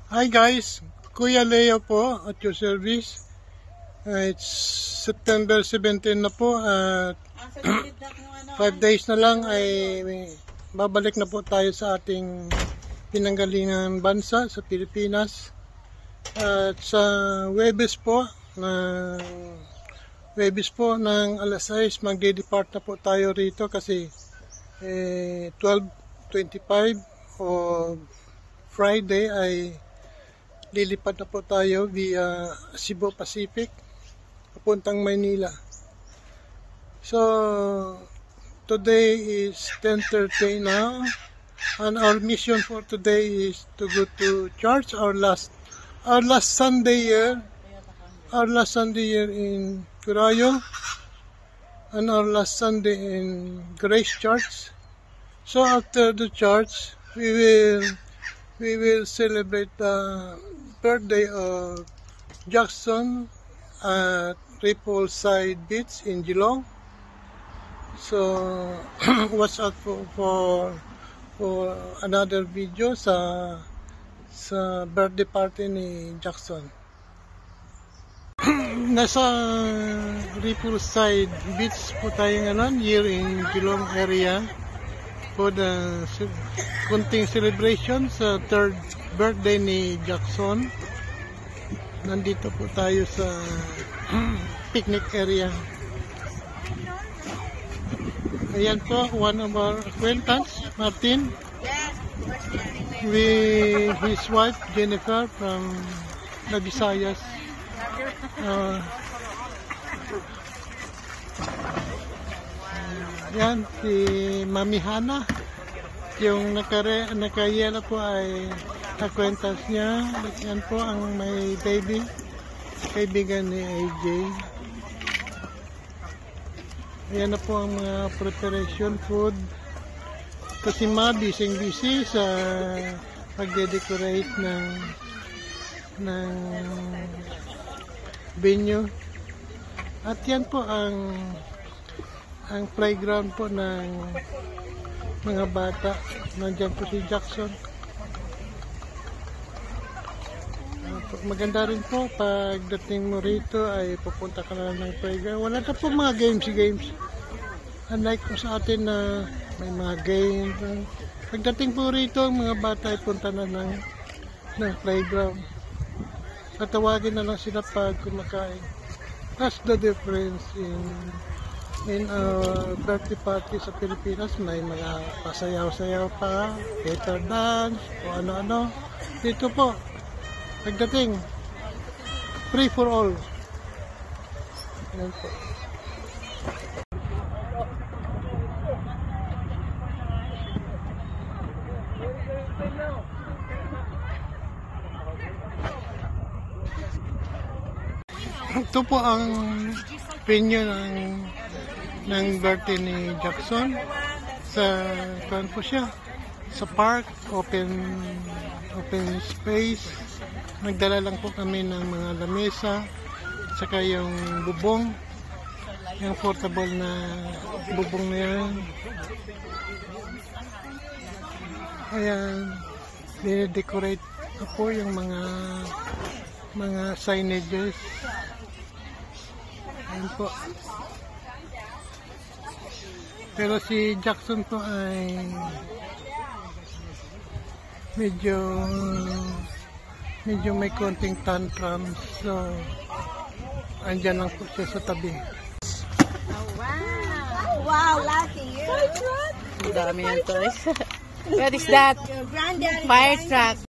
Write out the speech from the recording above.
Hi guys, Kuya Leo po at your service. It's September 17 na po at 5 days na lang ay babalik na po tayo sa ating pinanggalingan bansa sa Pilipinas. At sa Huwebes po ng alas 6 magde-depart na po tayo rito kasi 12:25 o Friday ay lilipad na po tayo via Cebu Pacific papuntang Maynila. So today is 10:30 now, and our mission for today is to go to church, our last Sunday here, in Curayo, and our last Sunday in Grace Church. So after the church, we will celebrate the birthday of Jackson at Ripple Side Beach in Geelong. So watch out for another video sa birthday party ni Jackson. Nasa Ripple Side Beach po tayo ngayon here in Geelong area for the kunting celebration sa 3rd birthday ni Jackson. Nandito po tayo sa picnic area. Ayan po, one of our acquaintance, Martin, with his wife Jennifer from the Visayas. Yan, si Mami Hana, yung nakayela po ay acquaintance niya. Yan po ang may baby, kaibigan ni AJ. Ayan na po ang mga preparation food. Kasi busy sa pagde-decorate ng venue. At yan po ang playground po ng mga bata. Nandiyan po si Jackson. Maganda rin po pagdating mo rito ay pupunta ka na ng playground. Wala na po mga games. Unlike po sa atin na may mga games. Pagdating po rito, mga bata ay punta na ng playground. Tatawagin na lang sila pag kumakain. That's the difference in our birthday party sa Pilipinas. May mga pasayaw-sayaw pa, theater dance, o ano-ano. Dito po, pagdating, free for all. Yan po. Ito po ang venue ng birthday ni Jackson. Saan po siya? Sa park, open space. Nagdala lang po kami ng mga lamesa, saka yung bubong, yung portable na bubong na yan. Ayan, dine-decorate po yung mga signages. Ayan po. Pero si Jackson po ay medyo may konting tantrums, so andyan lang po siya sa tabi. Oh, wow! Wow, lucky you! Ang dami yan toys. What is that? Your granddaddy. Fire truck.